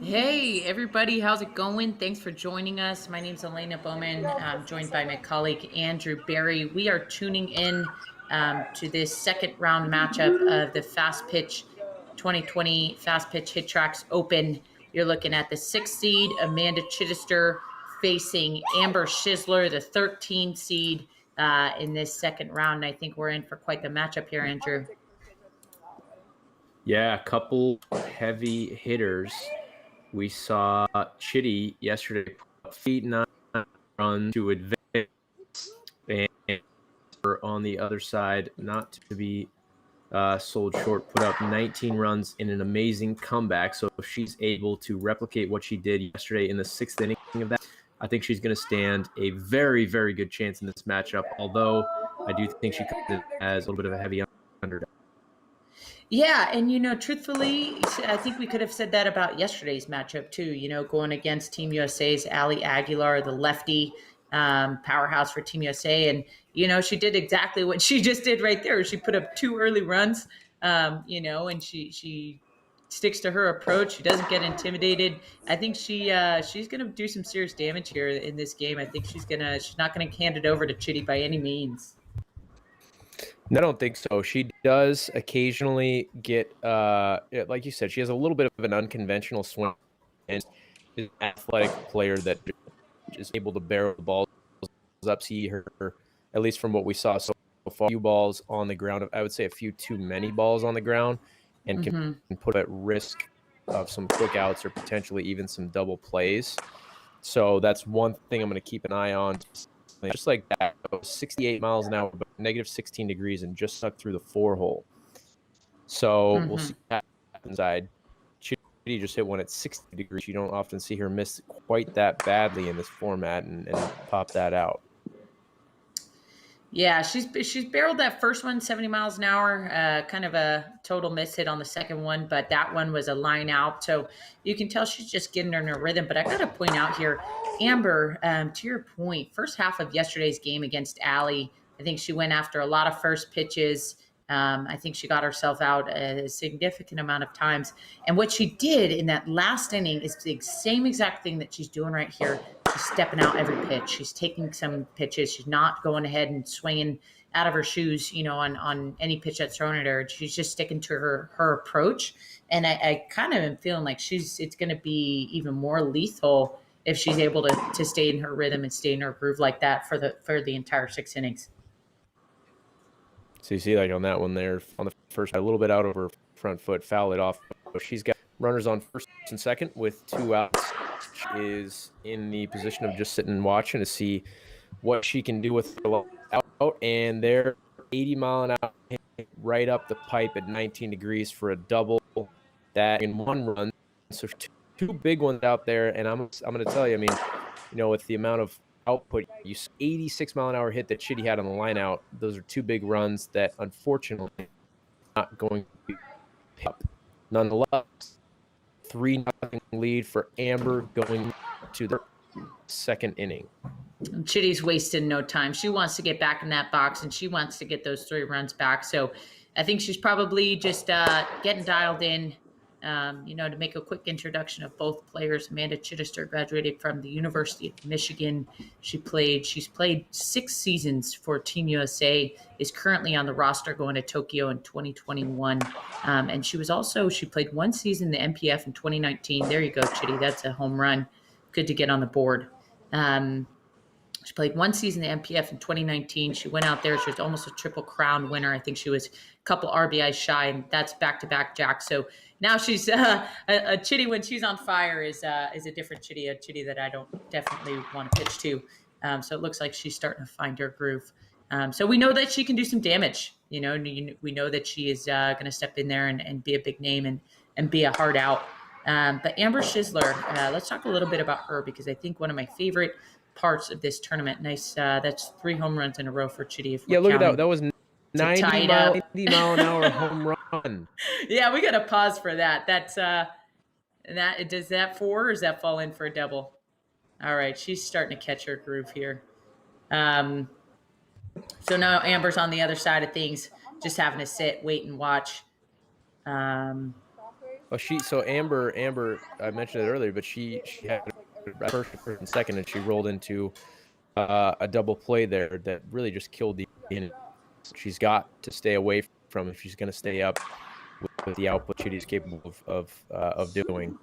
Hey, everybody, how's it going? Thanks for joining us. My name's Elena Bowman. I'm joined by my colleague Andrew Barry. We are tuning in to this second round matchup of the Fast Pitch 2020 Fast Pitch HitTrax Open. You're looking at the 6th seed, Amanda Chidester, facing Amber Schisler, the 13th seed in this second round. And I think we're in for quite the matchup here, Andrew. Yeah, a couple heavy hitters. We saw Chitty yesterday put 8-9 runs to advance, and on the other side, not to be sold short, put up 19 runs in an amazing comeback. So if she's able to replicate what she did yesterday in the 6th inning of that, I think she's going to stand a very, very good chance in this matchup, although I do think she comes in as a little bit of a heavy underdog. Yeah, and truthfully, I think we could have said that about yesterday's matchup too. Going against Team USA's Ali Aguilar, the lefty powerhouse for Team USA, and she did exactly what she just did right there. She put up 2 early runs, and she sticks to her approach. She doesn't get intimidated. I think she's gonna do some serious damage here in this game. I think she's not gonna hand it over to Chitty by any means. No, I don't think so. She does occasionally get, like you said, she has a little bit of an unconventional swing and is an athletic player that is able to barrel the balls up. See her, at least from what we saw so far, a few balls on the ground. I would say a few too many balls on the ground, and can put at risk of some quick outs or potentially even some double plays. So that's one thing I'm going to keep an eye on. Just like that, 68 miles an hour, but negative 16 degrees, and just stuck through the 4-hole. So we'll see what happens inside. Chitty just hit one at 60 degrees. You don't often see her miss quite that badly in this format and pop that out. Yeah, she's barreled that first one 70 miles an hour, kind of a total miss hit on the second one, but that one was a line out. So you can tell she's just getting in her rhythm. But I got to point out here, Amber, to your point, first half of yesterday's game against Allie, I think she went after a lot of first pitches. I think she got herself out a significant amount of times. And what she did in that last inning is the same exact thing that she's doing right here. She's stepping out every pitch. She's taking some pitches. She's not going ahead and swinging out of her shoes, on any pitch that's thrown at her. She's just sticking to her approach. And I kind of am feeling like it's going to be even more lethal if she's able to stay in her rhythm and stay in her groove like that for the entire 6 innings. So you see, like on that one there, on the first, a little bit out of her front foot, foul it off. She's got runners on first and second with 2 outs. She is in the position of just sitting and watching to see what she can do with her out. And they're 80-mile-an-hour hit right up the pipe at 19 degrees for a double. That in 1 run. So two big ones out there. And I'm going to tell you, I mean, with the amount of output, you 86-mile-an-hour hit that Chitty had on the line out. Those are 2 big runs that unfortunately not going to be picked up. Nonetheless, 3-0 lead for Amber going to the second inning. Chitty's wasting no time. She wants to get back in that box, and she wants to get those 3 runs back. So I think she's probably just getting dialed in. To make a quick introduction of both players, Amanda Chidester graduated from the University of Michigan. She's played 6 seasons for Team USA, is currently on the roster going to Tokyo in 2021. And she played 1 season in the MPF in 2019. There you go, Chitty. That's a home run. Good to get on the board. She played 1 season in the MPF in 2019. She went out there. She was almost a Triple Crown winner. I think she was a couple RBIs shy, and that's back-to-back Jack. So now she's a Chitty when she's on fire is a different Chitty, a Chitty that I don't definitely want to pitch to. So it looks like she's starting to find her groove. So we know that she can do some damage. We know that she is going to step in there and be a big name and be a hard out. But Amber Schisler, let's talk a little bit about her, because I think one of my favorite parts of this tournament. Nice. That's 3 home runs in a row for Chitty. Yeah, look at that. That was 90 mile an hour home run. Yeah, we got to pause for that. That's that. Does that 4 or does that fall in for a double? All right, she's starting to catch her groove here. So now Amber's on the other side of things, just having to sit, wait, and watch. So Amber, I mentioned it earlier, but she had a first and second, and she rolled into a double play there that really just killed the inning. She's got to stay away from if she's going to stay up with the output Chitty's capable of doing.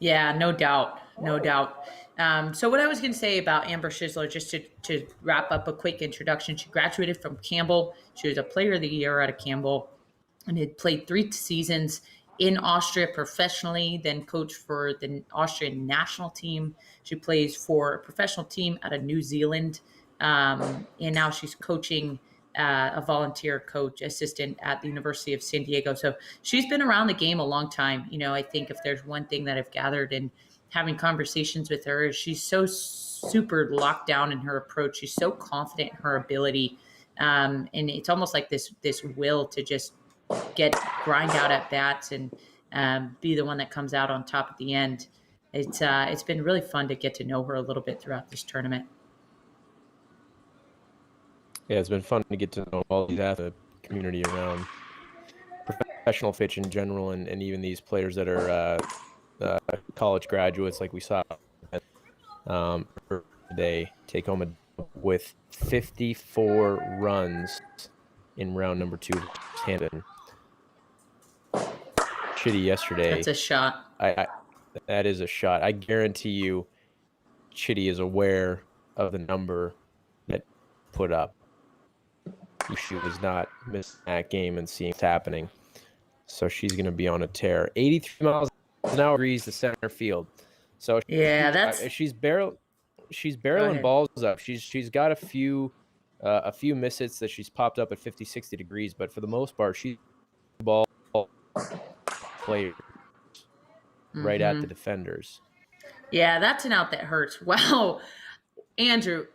Yeah, no doubt, no doubt. So what I was going to say about Amber Schisler, just to wrap up a quick introduction, she graduated from Campbell. She was a Player of the Year out of Campbell, and had played 3 seasons in Austria professionally, then coached for the Austrian national team. She plays for a professional team out of New Zealand, and now she's coaching a volunteer coach assistant at the University of San Diego. So she's been around the game a long time. I think if there's one thing that I've gathered in having conversations with her, is she's so super locked down in her approach. She's so confident in her ability. And it's almost like this will to just grind out at bats and be the one that comes out on top at the end. It's been really fun to get to know her a little bit throughout this tournament. Yeah, it's been fun to get to know all the community around professional pitch in general, and even these players that are college graduates, like we saw today, take home with 54 runs in round number 2 of Hamden. Chitty yesterday. That's a shot. That is a shot. I guarantee you, Chitty is aware of the number that put up. She was not missing that game and seeing what's happening. So she's going to be on a tear. 83 miles an hour agrees to center field. So yeah, she's barreling balls up. She's got a few miss-hits that she's popped up at 50, 60 degrees, but for the most part, she's ball player right at the defenders. Yeah, that's an out that hurts. Wow. Andrew,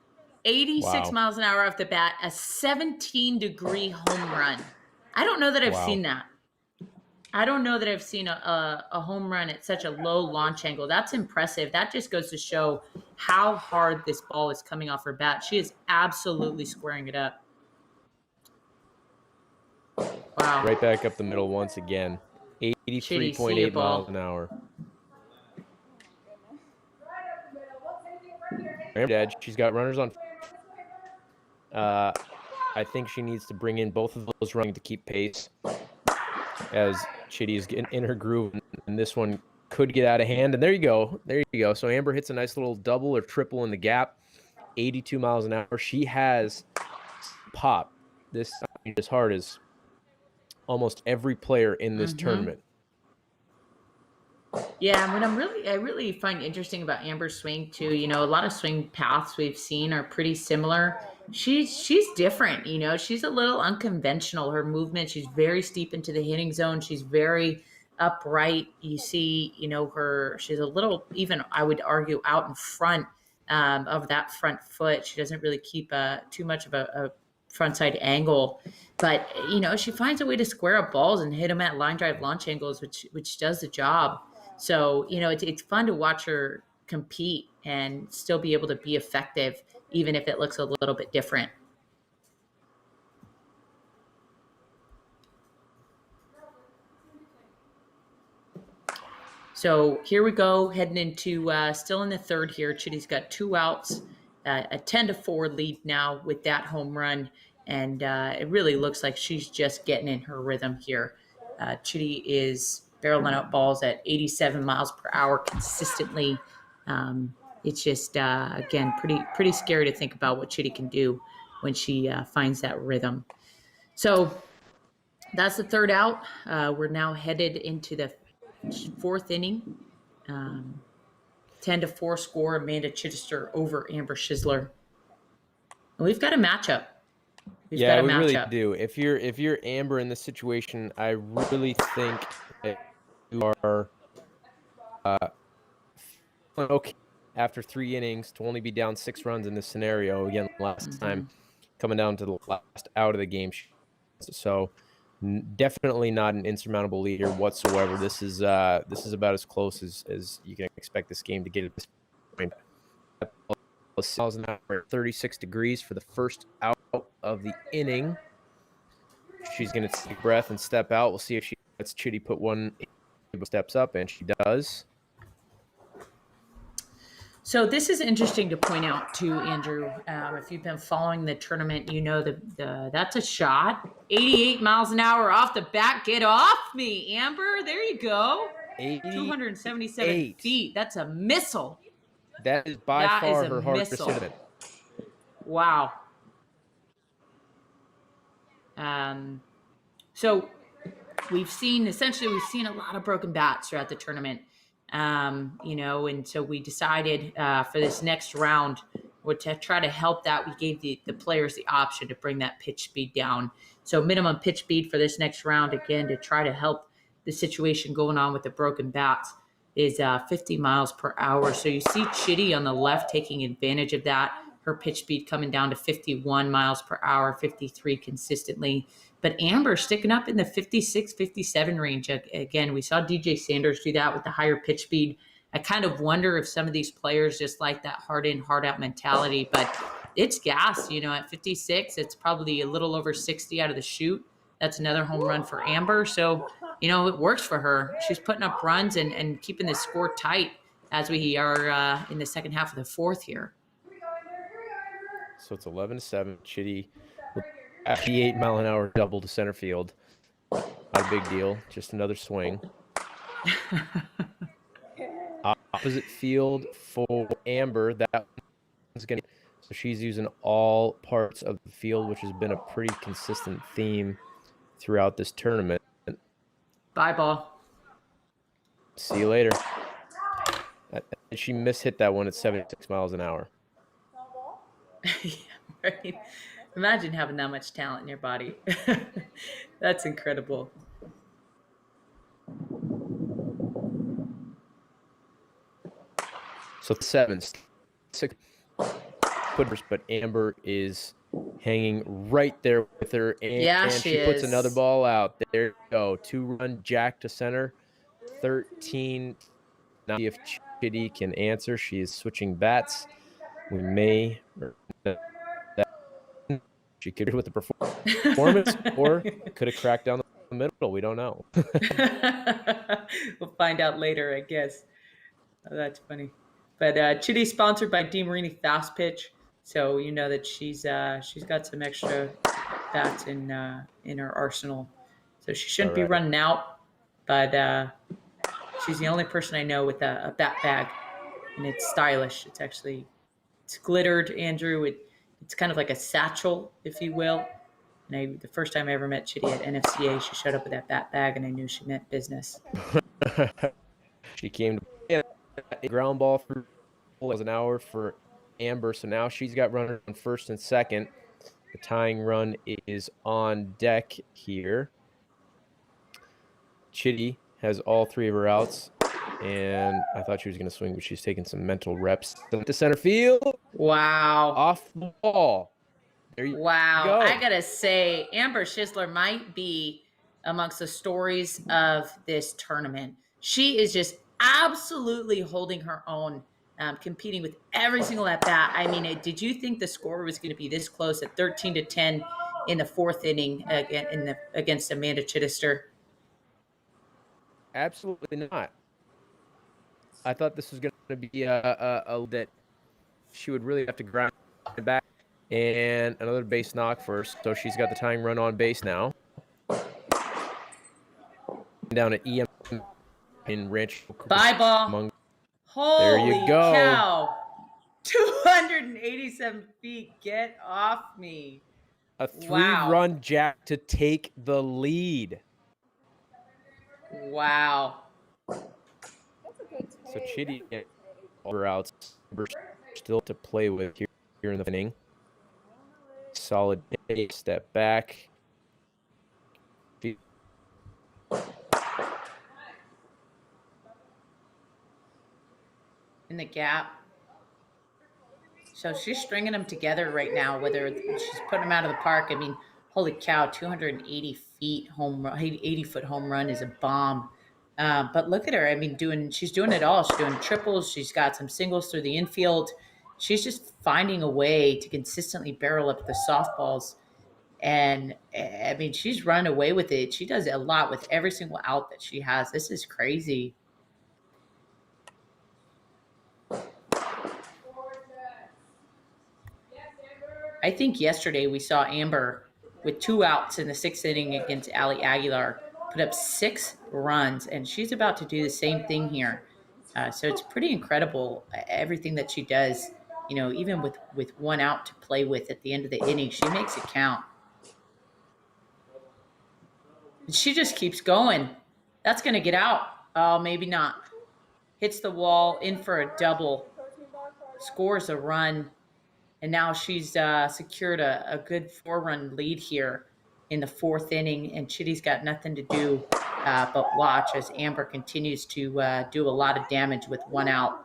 86 miles an hour off the bat, a 17-degree home run. I don't know that I've seen that. I don't know that I've seen a home run at such a low launch angle. That's impressive. That just goes to show how hard this ball is coming off her bat. She is absolutely squaring it up. Wow. Right back up the middle once again. 83.8 miles an hour. Dead. She's got runners on. I think she needs to bring in both of those running to keep pace, as Chitty is getting in her groove, and this one could get out of hand. And there you go. So Amber hits a nice little double or triple in the gap, 82 miles an hour. She has pop. This as hard as almost every player in this tournament. Yeah, what I really find interesting about Amber's swing too, a lot of swing paths we've seen are pretty similar. She's different, she's a little unconventional. Her movement, she's very steep into the hitting zone. She's very upright. You see, she's a little, even I would argue, out in front of that front foot. She doesn't really keep too much of a frontside angle, but she finds a way to square up balls and hit them at line drive launch angles, which does the job. So, it's fun to watch her compete and still be able to be effective, even if it looks a little bit different. So here we go, heading into still in the third here. Chitty's got 2 outs, a 10-4 lead now with that home run. And it really looks like she's just getting in her rhythm here. Chitty is barreling out balls at 87 miles per hour consistently. It's just, again, pretty scary to think about what Chitty can do when she finds that rhythm. So that's the third out. We're now headed into the 4th inning. 10-4 score, Amanda Chidester over Amber Schisler. And we've got a matchup. We really do. If you're Amber in this situation, I really think that you are okay after 3 innings to only be down 6 runs in this scenario. Again, last time coming down to the last out of the game. So definitely not an insurmountable lead here whatsoever. This is about as close as you can expect this game to get at this point. 36 degrees for the first out of the inning. She's going to take a breath and step out. We'll see if she Let's Chitty put one steps up, and she does. So this is interesting to point out too, Andrew. If you've been following the tournament, you know that's a shot. 88 miles an hour off the bat. Get off me, Amber. There you go. 277 feet. That's a missile. That is by far her hardest hit. Wow. So we've seen a lot of broken bats throughout the tournament. And so we decided for this next round to try to help that. We gave the players the option to bring that pitch speed down. So minimum pitch speed for this next round, again, to try to help the situation going on with the broken bats, is 50 miles per hour. So you see Chitty on the left taking advantage of that. Her pitch speed coming down to 51 miles per hour, 53 consistently. But Amber sticking up in the 56, 57 range. Again, we saw DJ Sanders do that with the higher pitch speed. I kind of wonder if some of these players just like that hard in, hard out mentality, but it's gas. At 56, it's probably a little over 60 out of the chute. That's another home run for Amber. So, it works for her. She's putting up runs and keeping the score tight as we are in the second half of the fourth here. So it's 11-7. Chitty with 58-mile-an-hour double to center field. Not a big deal. Just another swing. Opposite field for Amber. That one's going to... So she's using all parts of the field, which has been a pretty consistent theme throughout this tournament. Bye, ball. See you later. She mishit that one at 76 miles an hour. Yeah, right. Imagine having that much talent in your body. That's incredible. So 7, 6 putters, but Amber is hanging right there with her, and she puts another ball out. There you go. 2-run jack to center. 13. Now see if Chitty can answer. She is switching bats. We may... She could with the performance, or could have cracked down the middle. We don't know. We'll find out later, I guess. Oh, that's funny. But Chitty's sponsored by DeMarini Fastpitch, so you know that she's got some extra bats in her arsenal, so she shouldn't be running out. But she's the only person I know with a bat bag, and it's stylish. It's glittered, Andrew. It's kind of like a satchel, if you will. And the first time I ever met Chitty at NFCA, she showed up with that bat bag, and I knew she meant business. She came to a ground ball for an hour for Amber, so now she's got runner on first and second. The tying run is on deck here. Chitty has all 3 of her outs, and I thought she was going to swing, but she's taking some mental reps. To center field. Wow. Off the ball. There you go. I got to say, Amber Schisler might be amongst the stories of this tournament. She is just absolutely holding her own, competing with every single at-bat. I mean, did you think the score was going to be this close at 13-10 in the fourth inning against Amanda Chidester? Absolutely not. I thought this was going to be that she would really have to grind it back, and another base knock first. So she's got the tying run on base now. Down at EM in Ranch. Bye, ball. Holy there you go. Cow. 287 feet. Get off me. A 3-run jack to take the lead. Wow. So Chitty over outs still to play with here in the inning. Solid step back. In the gap. So she's stringing them together right now, whether she's putting them out of the park. I mean, holy cow, 280 feet 80-foot home run is a bomb. But look at her. I mean, she's doing it all. She's doing triples. She's got some singles through the infield. She's just finding a way to consistently barrel up the softballs. And I mean, she's run away with it. She does a lot with every single out that she has. This is crazy. I think yesterday we saw Amber with 2 outs in the 6th inning against Ali Aguilar put up 6 runs, and she's about to do the same thing here. So it's pretty incredible everything that she does. You know, even with 1 out to play with at the end of the inning, she makes it count. And she just keeps going. That's going to get out. Oh, maybe not. Hits the wall, in for a double, scores a run, and now she's secured a good 4-run lead here in the 4th inning. And Chitty's got nothing to do but watch as Amber continues to do a lot of damage with 1 out.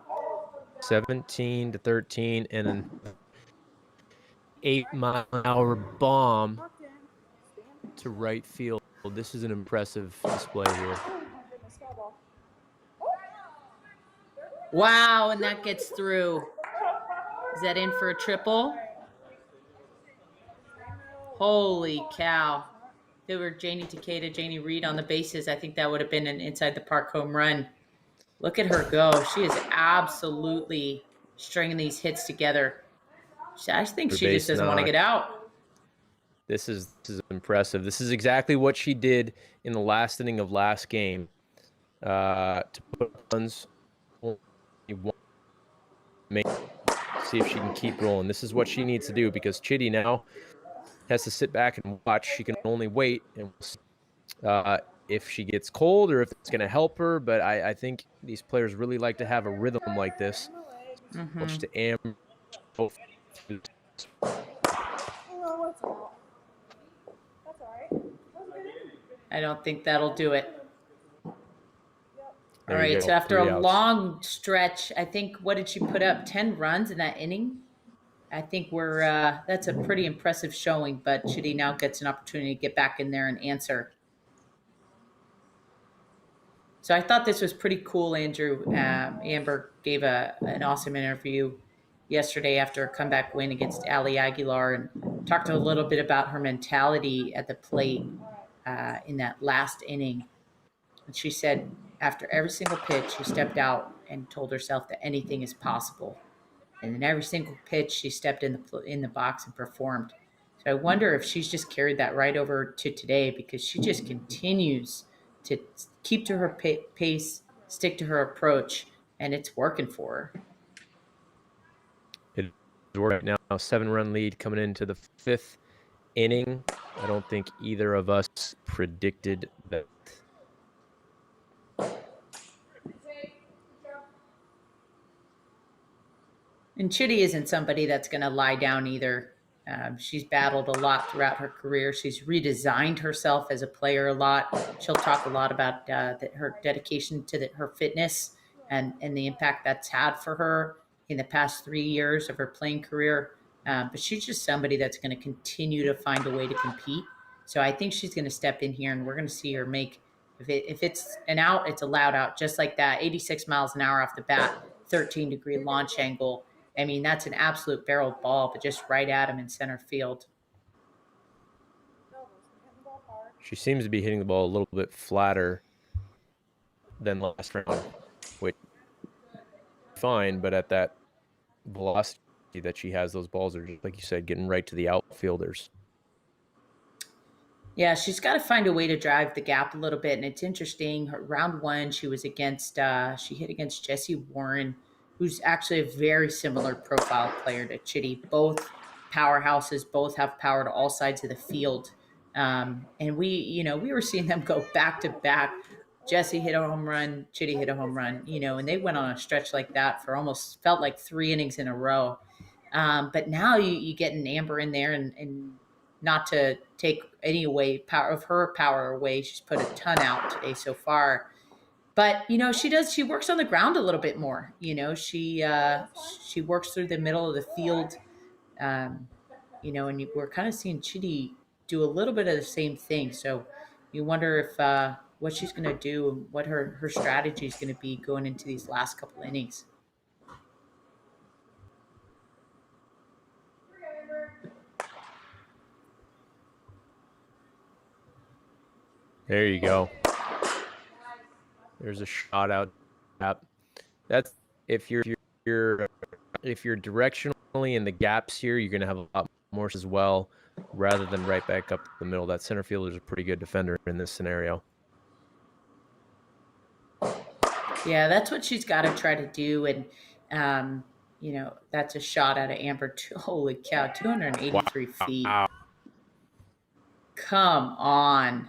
17-13, and an 8-mile-an-hour bomb to right field. This is an impressive display here. Wow, and that gets through. Is that in for a triple? Holy cow. If it were Janie Takeda, Janie Reed on the bases, I think that would have been an inside the park home run. Look at her go. She is absolutely stringing these hits together. I think she just doesn't want to get out. This is impressive. This is exactly what she did in the last inning of last game. To put runs, see if she can keep rolling. This is what she needs to do because Chitty now has to sit back and watch. She can only wait and we'll see if she gets cold or if it's going to help her. But I think these players really like to have a rhythm like this. Watch to Amber. I don't think that'll do it. There All right, go, so after 3 a outs. long stretch, I think, what did she put up? 10 runs in that inning? I think that's a pretty impressive showing, but Chitty now gets an opportunity to get back in there and answer. So I thought this was pretty cool, Andrew. Amber gave an awesome interview yesterday after a comeback win against Ali Aguilar and talked a little bit about her mentality at the plate in that last inning. And she said after every single pitch, she stepped out and told herself that anything is possible. And in every single pitch, she stepped in the box and performed. So I wonder if she's just carried that right over to today because she just continues to keep to her pace, stick to her approach, and it's working for her. It's right now, 7-run lead coming into the 5th inning. I don't think either of us predicted that. And Chitty isn't somebody that's going to lie down either. She's battled a lot throughout her career. She's redesigned herself as a player a lot. She'll talk a lot about her dedication to her fitness and the impact that's had for her in the past 3 years of her playing career. But she's just somebody that's going to continue to find a way to compete. So I think she's going to step in here, and we're going to see her make. If it's an out, it's a loud out, just like that. 86 miles an hour off the bat, 13-degree launch angle. I mean, that's an absolute barrel ball, but just right at him in center field. She seems to be hitting the ball a little bit flatter than last round, which fine, but at that velocity that she has, those balls are just, like you said, getting right to the outfielders. Yeah, she's got to find a way to drive the gap a little bit. And it's interesting. Round 1, she was against, she hit against Jessie Warren, who's actually a very similar profile player to Chitty. Both powerhouses, both have power to all sides of the field. And we were seeing them go back to back. Jessie hit a home run, Chitty hit a home run, and they went on a stretch like that for almost felt like 3 innings in a row. But now you get an Amber in there and not to take any of her power away. She's put a ton out today so far. But she works on the ground a little bit more. She works through the middle of the field. And we're kind of seeing Chitty do a little bit of the same thing. So you wonder if what she's going to do and what her strategy is going to be going into these last couple innings. There you go. There's a shot out. That's if you're directionally in the gaps here, you're gonna have a lot more as well, rather than right back up the middle. That center fielder is a pretty good defender in this scenario. Yeah, that's what she's got to try to do. And, that's a shot out of Amber. Holy cow, 283 feet. Wow. Come on.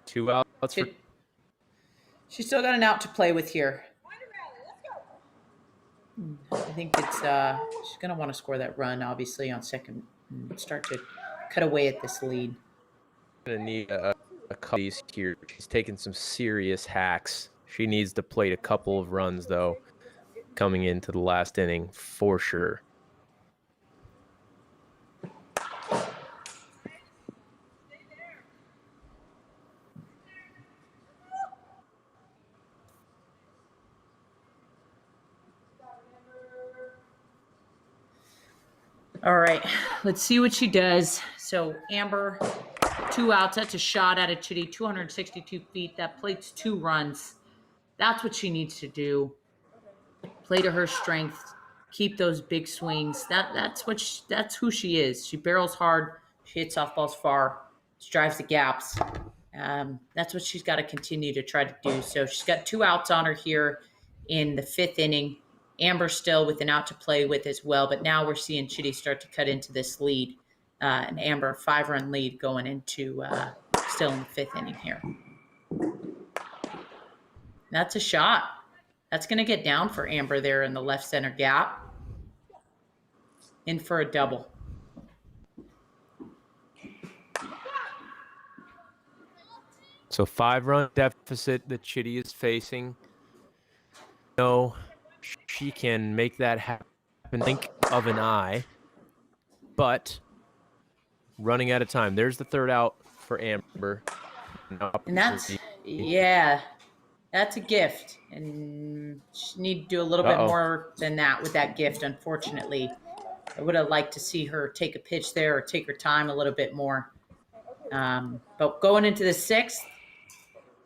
2 outs. She's still got an out to play with here. I think it's she's going to want to score that run, obviously, on second and start to cut away at this lead. Going to need a couple of these here. She's taking some serious hacks. She needs to plate a couple of runs, though, coming into the last inning for sure. All right, let's see what she does. So Amber, 2 outs. That's a shot out of Chitty, 262 feet. That plates 2 runs. That's what she needs to do. Play to her strength. Keep those big swings. That's who she is. She barrels hard. She hits softballs far. She drives the gaps. That's what she's got to continue to try to do. So she's got 2 outs on her here in the 5th inning. Amber still with an out to play with as well, but now we're seeing Chitty start to cut into this lead. And Amber, a 5-run lead going into still in the 5th inning here. That's a shot. That's going to get down for Amber there in the left center gap. In for a double. So 5-run deficit that Chitty is facing. No, she can make that happen. Blink of an eye. But running out of time. There's the 3rd out for Amber. And that's a gift. And she need to do a little bit more than that with that gift, unfortunately. I would have liked to see her take a pitch there or take her time a little bit more. But going into the 6th,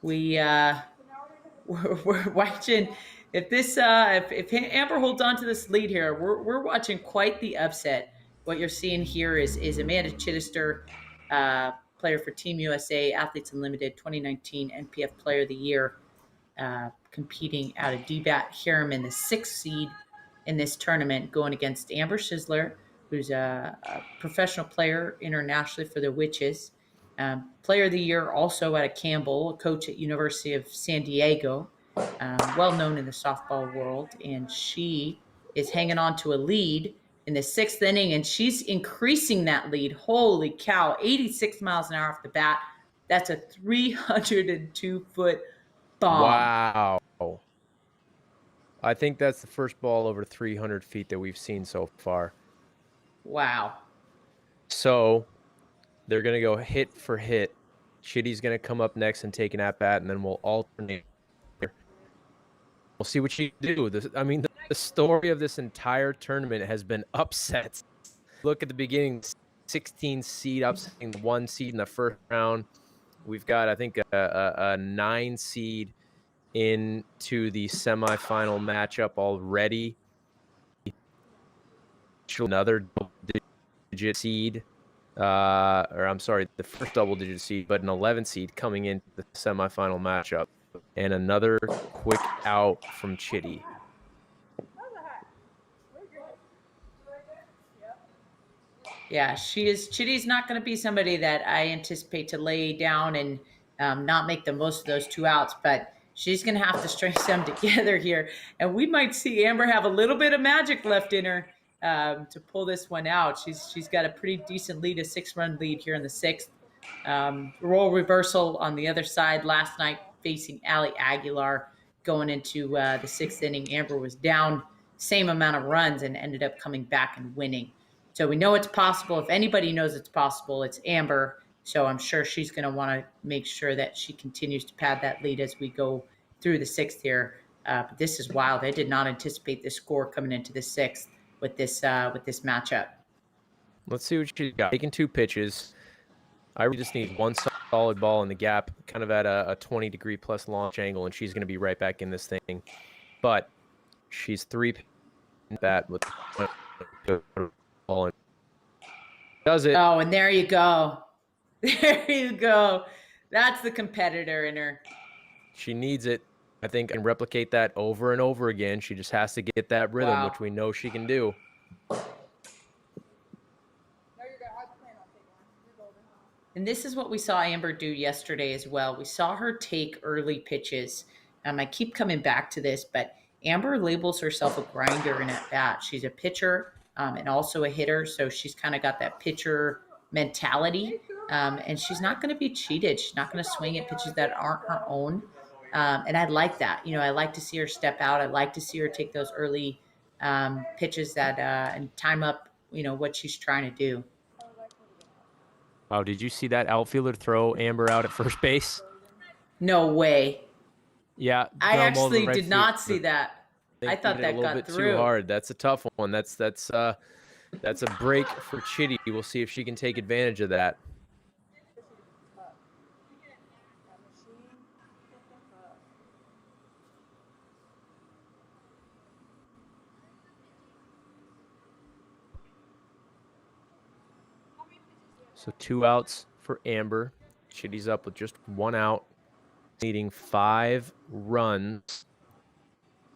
we're watching. If Amber holds on to this lead here, we're watching quite the upset. What you're seeing here is Amanda Chidester, player for Team USA, Athletes Unlimited, 2019 NPF Player of the Year, competing out of DBAT Hiram in the 6th seed in this tournament, going against Amber Schisler, who's a professional player internationally for the Witches. Player of the Year also out of Campbell, a coach at University of San Diego, well known in the softball world. And she is hanging on to a lead in the 6th inning, and she's increasing that lead. Holy cow, 86 miles an hour off the bat. That's a 302-foot bomb. Wow. I think that's the first ball over 300 feet that we've seen so far. Wow. So they're going to go hit for hit. Chitty's going to come up next and take an at-bat, and then we'll alternate. We'll see what she do. The story of this entire tournament has been upsets. Look at the beginning, 16 seed upsetting 1 seed in the first round. We've got, I think, a 9 seed into the semifinal matchup already. Another double-digit seed, the first double-digit seed, but an 11 seed coming into the semifinal matchup, and another quick out from Chitty. Yeah, Chitty's not going to be somebody that I anticipate to lay down and not make the most of those 2 outs, but she's going to have to string some together here. And we might see Amber have a little bit of magic left in her to pull this one out. She's got a pretty decent lead, a 6-run lead here in the 6th. Role reversal on the other side last night facing Allie Aguilar going into the 6th inning. Amber was down same amount of runs and ended up coming back and winning. So we know it's possible. If anybody knows it's possible, it's Amber. So I'm sure she's going to want to make sure that she continues to pad that lead as we go through the 6th here. But this is wild. I did not anticipate this score coming into the 6th with this matchup. Let's see what she got. Taking 2 pitches. I really just need one solid ball in the gap, kind of at a 20-degree plus launch angle, and she's going to be right back in this thing. But she's 3 bat with ball and does it. Oh, and there you go. There you go. That's the competitor in her. She needs it. I think I can replicate that over and over again. She just has to get that rhythm, which we know she can do. And this is what we saw Amber do yesterday as well. We saw her take early pitches. I keep coming back to this, but Amber labels herself a grinder in at bat. She's a pitcher and also a hitter, so she's kind of got that pitcher mentality. And she's not going to be cheated. She's not going to swing at pitches that aren't her own. And I like that. You know, I like to see her step out. I like to see her take those early pitches that and time up, you know, what she's trying to do. Wow, did you see that outfielder throw Amber out at first base? No way. Yeah. I actually did not see that. I thought that got through. A little bit too hard. That's a tough one. That's a break for Chidi. We'll see if she can take advantage of that. So 2 outs for Amber. Chidi's up with just 1 out, needing 5 runs.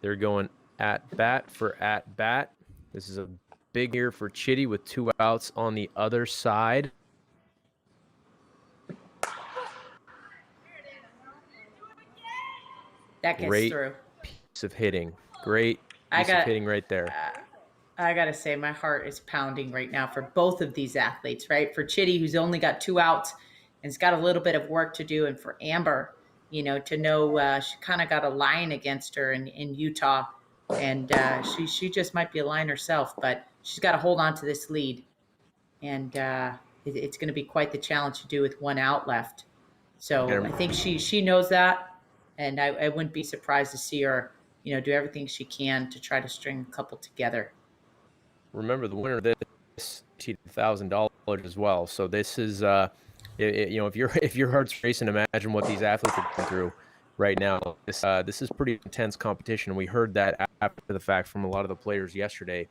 They're going at bat for at bat. This is a big year for Chidi with 2 outs on the other side. That gets Great through. Piece of hitting. Great piece of hitting right there. I got to say, my heart is pounding right now for both of these athletes, right? For Chidi, who's only got 2 outs and has got a little bit of work to do. And for Amber, you know, to know she kind of got a line against her in Utah. And she just might be a line herself, but she's got to hold on to this lead. And it's going to be quite the challenge to do with 1 out left. So I think she knows that. And I wouldn't be surprised to see her, you know, do everything she can to try to string a couple together. Remember, the winner of this $1,000 as well. So this is, you know, if your heart's racing, imagine what these athletes are going through right now. This is pretty intense competition. We heard that after the fact from a lot of the players yesterday.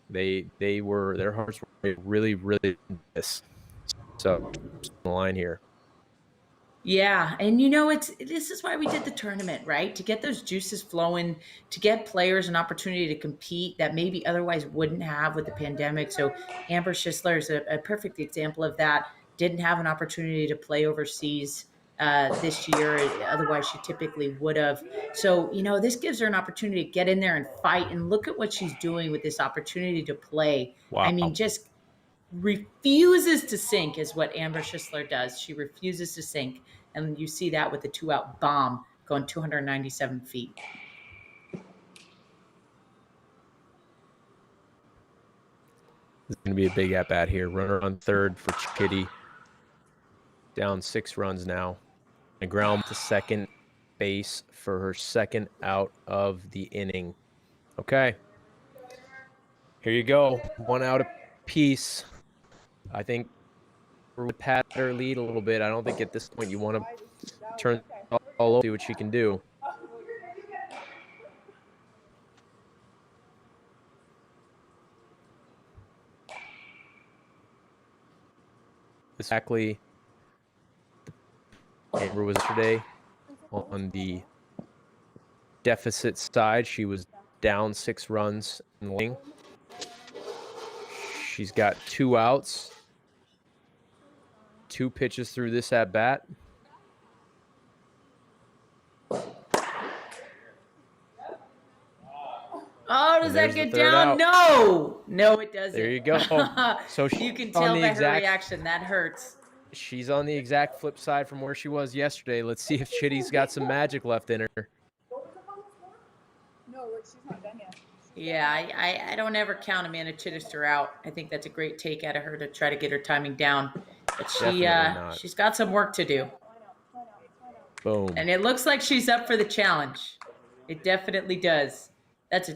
Their hearts were really, really this. So the line here. Yeah, and you know, this is why we did the tournament, right? To get those juices flowing, to get players an opportunity to compete that maybe otherwise wouldn't have with the pandemic. So Amber Schisler is a perfect example of that. Didn't have an opportunity to play overseas this year. Otherwise, she typically would have. So, you know, this gives her an opportunity to get in there and fight. And look at what she's doing with this opportunity to play. Wow. I mean, just refuses to sink is what Amber Schisler does. She refuses to sink. And you see that with the 2-out bomb going 297 feet. This is going to be a big at-bat here. Runner on third for Chidi. Down 6 runs now. And ground to second base for her 2nd out of the inning. Okay. Here you go. 1 out apiece. I think we would pat her lead a little bit. I don't think at this point you want to turn all over, see what she can do. Exactly. Amber was yesterday on the deficit side. She was down 6 runs in the inning. She's got 2 outs. 2 pitches through this at bat. Oh, does that get down? No, it doesn't. There you go. So you can tell by her reaction that hurts. She's on the exact flip side from where she was yesterday. Let's see if Chidi's got some magic left in her. No, she's not done yet. Yeah, I don't ever count Amanda Chidester out. I think that's a great take out of her to try to get her timing down. But she's got some work to do. Boom. And it looks like she's up for the challenge. It definitely does. That's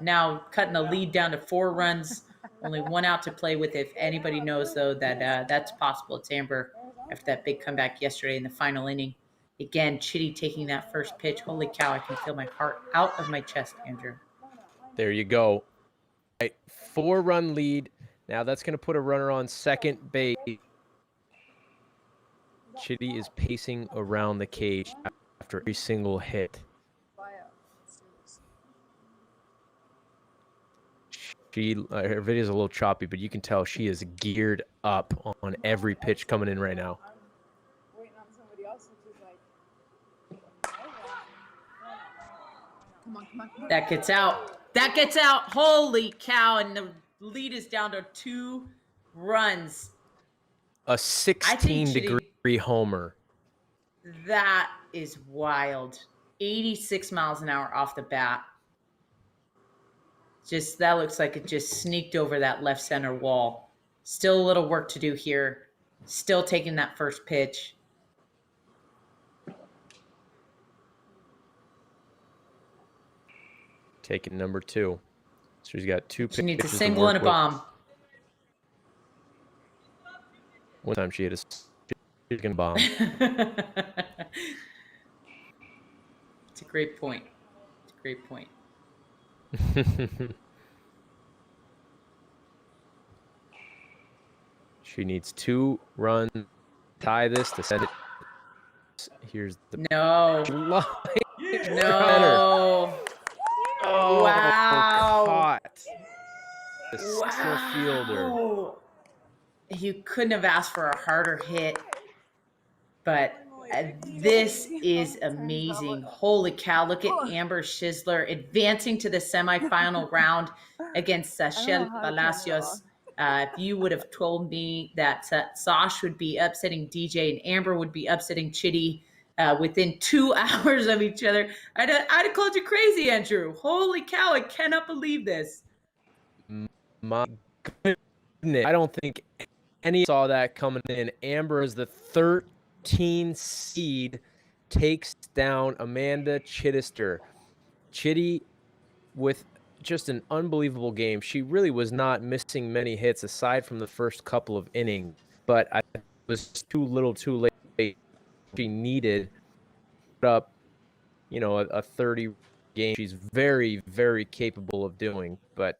now cutting the lead down to 4 runs, only 1 out to play with. If anybody knows, though, that that's possible, it's Amber after that big comeback yesterday in the final inning. Again, Chitty taking that first pitch. Holy cow, I can feel my heart out of my chest, Andrew. There you go. Right, 4-run lead. Now that's going to put a runner on second base. Chitty is pacing around the cage after every single hit. Her video is a little choppy, but you can tell she is geared up on every pitch coming in right now. That gets out. That gets out. Holy cow. And the lead is down to 2 runs. A 16-degree homer. That is wild. 86 miles an hour off the bat. Just that looks like it just sneaked over that left center wall. Still a little work to do here. Still taking that first pitch. Taking number 2. So she's got 2 pitches. She needs a single and a bomb. One time she hit a chicken bomb. It's a great point. It's a great point. She needs 2 runs, tie this to send it. Here's the no. No. Oh, wow. Caught. The center fielder. You couldn't have asked for a harder hit, but this is amazing. Holy cow. Look at Amber Schisler advancing to the semifinal round against Sachel Palacios. If you would have told me that Sash would be upsetting DJ and Amber would be upsetting Chitty within 2 hours of each other, I'd have called you crazy, Andrew. Holy cow, I cannot believe this. My goodness. I don't think any saw that coming in. Amber is the 13 seed, takes down Amanda Chidester. Chitty with just an unbelievable game. She really was not missing many hits aside from the first couple of innings, but I was too little too late. She needed up, a 30 game. She's very, very capable of doing, but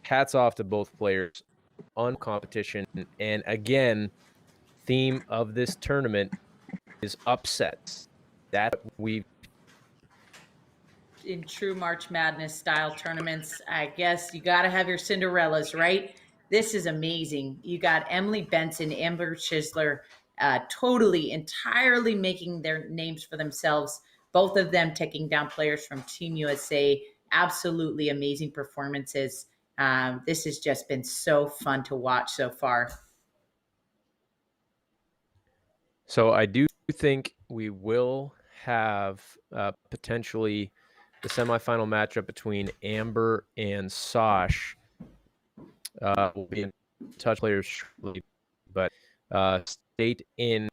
hats off to both players on competition. And again, theme of this tournament is upsets. That we in true March Madness style tournaments, I guess you got to have your Cinderellas, right? This is amazing. You got Emily Benson, Amber Schisler, entirely making their names for themselves. Both of them taking down players from Team USA. Absolutely amazing performances. This has just been so fun to watch so far. So I do think we will have potentially the semifinal matchup between Amber and Sash. We'll be in touch players shortly, but stay in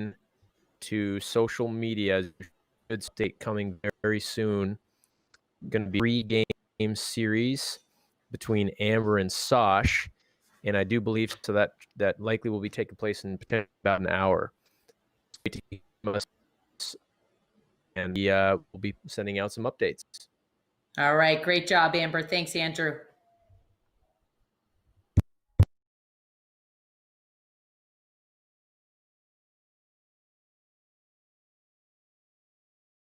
to social media. Good state coming very soon. Going to be a 3-game series between Amber and Sash, and I do believe so that likely will be taking place in potentially about an hour. And we'll be sending out some updates. All right. Great job, Amber. Thanks, Andrew.